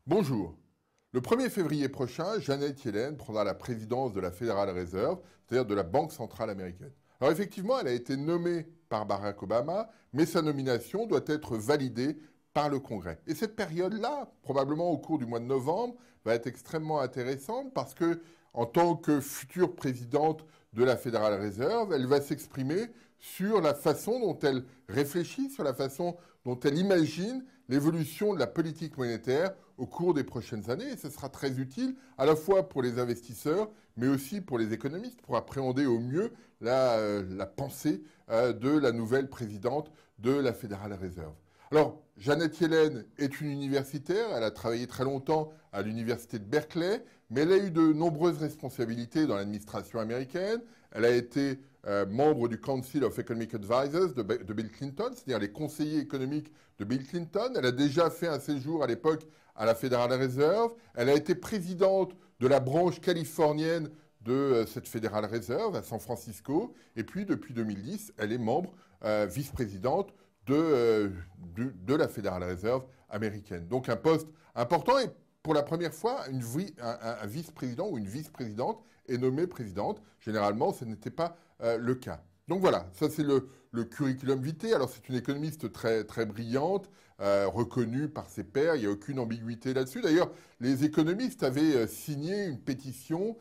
Bonjour. Le 1er février prochain, Janet Yellen prendra la présidence de la Federal Reserve, c'est-à-dire de la Banque centrale américaine. Alors effectivement, elle a été nommée par Barack Obama, mais sa nomination doit être validée par le Congrès. Et cette période-là, probablement au cours du mois de novembre, va être extrêmement intéressante parce que, en tant que future présidente de la Federal Reserve, elle va s'exprimer sur la façon dont elle réfléchit, sur la façon dont elle imagine l'évolution de la politique monétaire au cours des prochaines années. Et ce sera très utile à la fois pour les investisseurs, mais aussi pour les économistes, pour appréhender au mieux la pensée de la nouvelle présidente de la Federal Reserve. Alors, Janet Yellen est une universitaire, elle a travaillé très longtemps à l'université de Berkeley, mais elle a eu de nombreuses responsabilités dans l'administration américaine. Elle a été membre du Council of Economic Advisors de Bill Clinton, c'est-à-dire les conseillers économiques de Bill Clinton. Elle a déjà fait un séjour à l'époque à la Federal Reserve. Elle a été présidente de la branche californienne de cette Federal Reserve à San Francisco. Et puis, depuis 2010, elle est membre, vice-présidente de la Federal Reserve américaine. Donc un poste important et pour la première fois, un vice-président ou une vice-présidente est nommée présidente. Généralement, ce n'était pas le cas. Donc voilà, ça c'est le curriculum vitae. Alors c'est une économiste très, très brillante, reconnue par ses pairs, il n'y a aucune ambiguïté là-dessus. D'ailleurs, les économistes avaient signé une pétition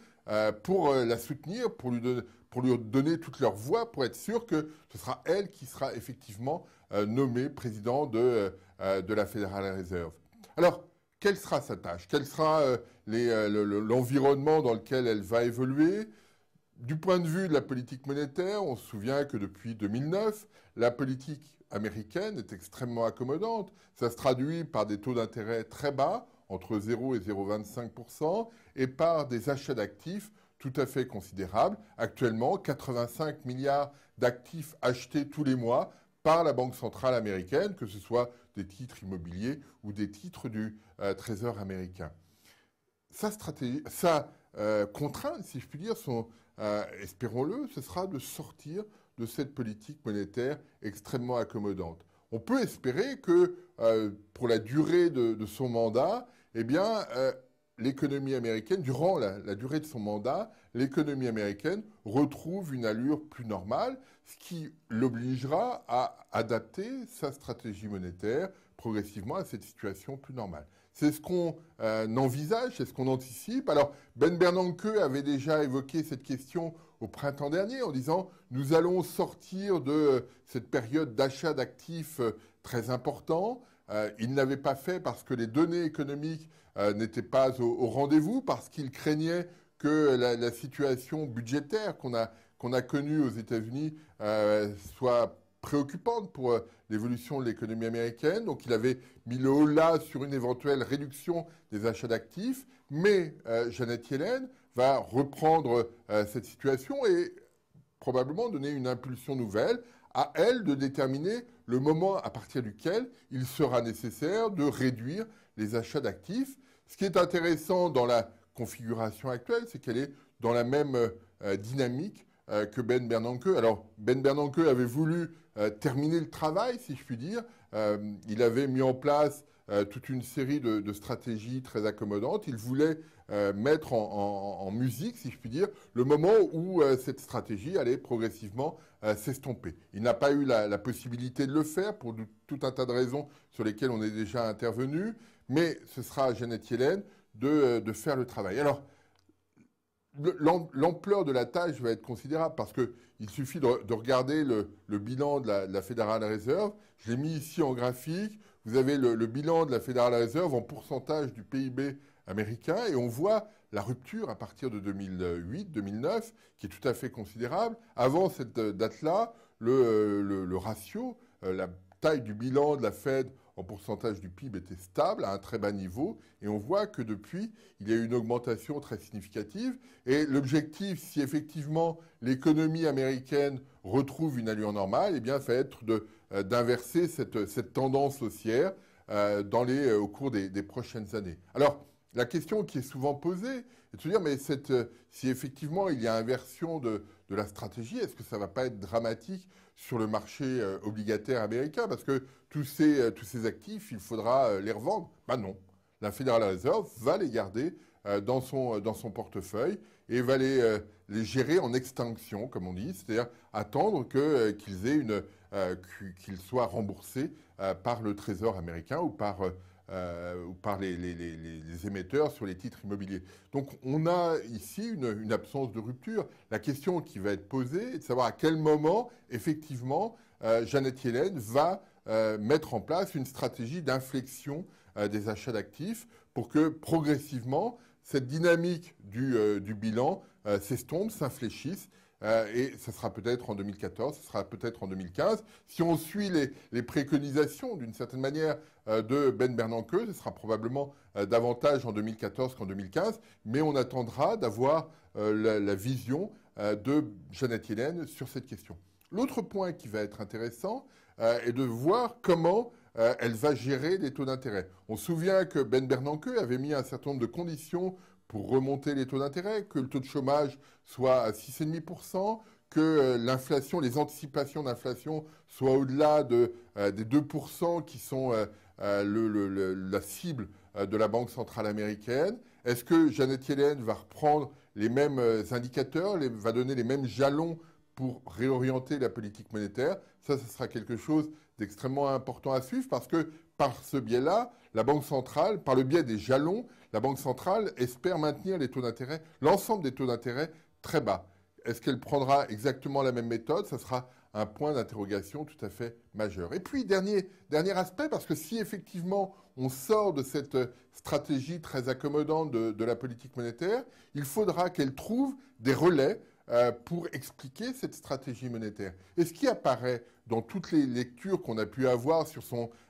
pour la soutenir, pour lui donner toute leur voix, pour être sûr que ce sera elle qui sera effectivement nommée président de la Federal Reserve. Alors, quelle sera sa tâche? Quel sera l'environnement dans lequel elle va évoluer? Du point de vue de la politique monétaire, on se souvient que depuis 2009, la politique américaine est extrêmement accommodante. Ça se traduit par des taux d'intérêt très bas, entre 0 et 0,25%, et par des achats d'actifs tout à fait considérables. Actuellement, 85 milliards d'actifs achetés tous les mois par la Banque centrale américaine, que ce soit des titres immobiliers ou des titres du Trésor américain. Sa contrainte, si je puis dire, espérons-le, ce sera de sortir de cette politique monétaire extrêmement accommodante. On peut espérer que pour la durée de son mandat, eh bien, l'économie américaine, durant la durée de son mandat, l'économie américaine retrouve une allure plus normale, ce qui l'obligera à adapter sa stratégie monétaire progressivement à cette situation plus normale. C'est ce qu'on envisage, c'est ce qu'on anticipe. Alors, Ben Bernanke avait déjà évoqué cette question au printemps dernier en disant « Nous allons sortir de cette période d'achat d'actifs très important ». Il ne l'avait pas fait parce que les données économiques n'étaient pas au rendez-vous, parce qu'il craignait que la situation budgétaire qu'on a connue aux États-Unis soit préoccupante pour l'évolution de l'économie américaine. Donc il avait mis le holà sur une éventuelle réduction des achats d'actifs. Mais Janet Yellen va reprendre cette situation et probablement donner une impulsion nouvelle, à elle de déterminer le moment à partir duquel il sera nécessaire de réduire les achats d'actifs. Ce qui est intéressant dans la configuration actuelle, c'est qu'elle est dans la même dynamique que Ben Bernanke. Alors, Ben Bernanke avait voulu terminer le travail, si je puis dire. Il avait mis en place toute une série de stratégies très accommodantes. Il voulait mettre en musique, si je puis dire, le moment où cette stratégie allait progressivement s'estomper. Il n'a pas eu la possibilité de le faire pour tout un tas de raisons sur lesquelles on est déjà intervenu, mais ce sera à Janet Yellen de faire le travail. Alors, l'ampleur de la tâche va être considérable parce qu'il suffit de regarder le bilan de la Federal Reserve. Je l'ai mis ici en graphique. Vous avez le bilan de la Federal Reserve en pourcentage du PIB américain et on voit la rupture à partir de 2008-2009 qui est tout à fait considérable. Avant cette date-là, le ratio, la taille du bilan de la Fed en pourcentage du PIB était stable à un très bas niveau et on voit que depuis, il y a eu une augmentation très significative et l'objectif, si effectivement l'économie américaine retrouve une allure normale, eh bien, ça va être d'inverser cette tendance haussière au cours des prochaines années. Alors, la question qui est souvent posée est de se dire, mais si effectivement il y a inversion de la stratégie, est-ce que ça ne va pas être dramatique sur le marché obligataire américain? Parce que tous ces actifs, il faudra les revendre. Ben non. la Federal Reserve va les garder dans son portefeuille et va les gérer en extinction, comme on dit, c'est-à-dire attendre qu'ils soient remboursés par le Trésor américain ou par les émetteurs sur les titres immobiliers. Donc on a ici une absence de rupture. La question qui va être posée est de savoir à quel moment, effectivement, Janet Yellen va mettre en place une stratégie d'inflexion des achats d'actifs pour que progressivement, cette dynamique du bilan s'estompe, s'infléchisse. Et ce sera peut-être en 2014, ce sera peut-être en 2015. Si on suit les préconisations, d'une certaine manière, de Ben Bernanke, ce sera probablement davantage en 2014 qu'en 2015, mais on attendra d'avoir la vision de Janet Yellen sur cette question. L'autre point qui va être intéressant est de voir comment elle va gérer les taux d'intérêt. On se souvient que Ben Bernanke avait mis un certain nombre de conditions pour remonter les taux d'intérêt, que le taux de chômage soit à 6,5%, que l'inflation, les anticipations d'inflation soient au-delà des 2% qui sont la cible de la Banque centrale américaine. Est-ce que Janet Yellen va reprendre les mêmes indicateurs, va donner les mêmes jalons pour réorienter la politique monétaire? Ça sera quelque chose d'extrêmement important à suivre parce que par ce biais-là, la Banque centrale, par le biais des jalons, la Banque centrale espère maintenir les taux d'intérêt, l'ensemble des taux d'intérêt très bas. Est-ce qu'elle prendra exactement la même méthode? Ça sera un point d'interrogation tout à fait majeur. Et puis, dernier aspect, parce que si effectivement on sort de cette stratégie très accommodante de la politique monétaire, il faudra qu'elle trouve des relais pour expliquer cette stratégie monétaire. Et ce qui apparaît dans toutes les lectures qu'on a pu avoir sur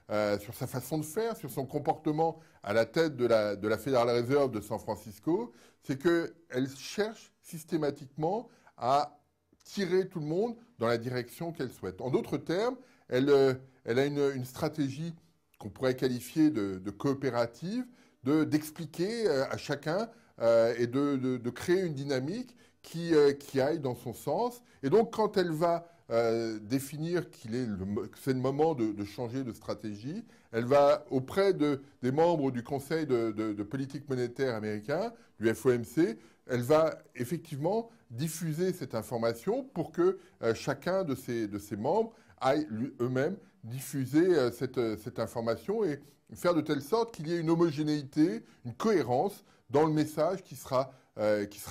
sa façon de faire, sur son comportement à la tête de la Federal Reserve de San Francisco, c'est qu'elle cherche systématiquement à tirer tout le monde dans la direction qu'elle souhaite. En d'autres termes, elle a une stratégie qu'on pourrait qualifier de coopérative, d'expliquer à chacun et de créer une dynamique qui aille dans son sens. Et donc, quand elle va définir que c'est le moment de changer de stratégie, elle va, auprès des membres du Conseil de politique monétaire américain, du FOMC, elle va effectivement diffuser cette information pour que chacun de ses membres aille eux-mêmes diffuser cette information et faire de telle sorte qu'il y ait une homogénéité, une cohérence dans le message qui sera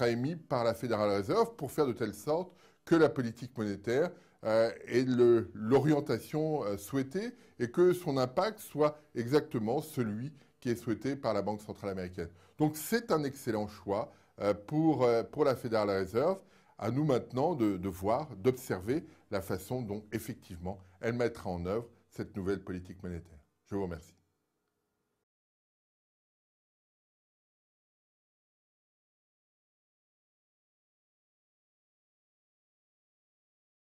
émis par la Federal Reserve pour faire de telle sorte que la politique monétaire ait l'orientation souhaitée et que son impact soit exactement celui qui est souhaité par la Banque centrale américaine. Donc c'est un excellent choix pour la Federal Reserve. À nous maintenant de voir, d'observer la façon dont effectivement elle mettra en œuvre cette nouvelle politique monétaire. Je vous remercie.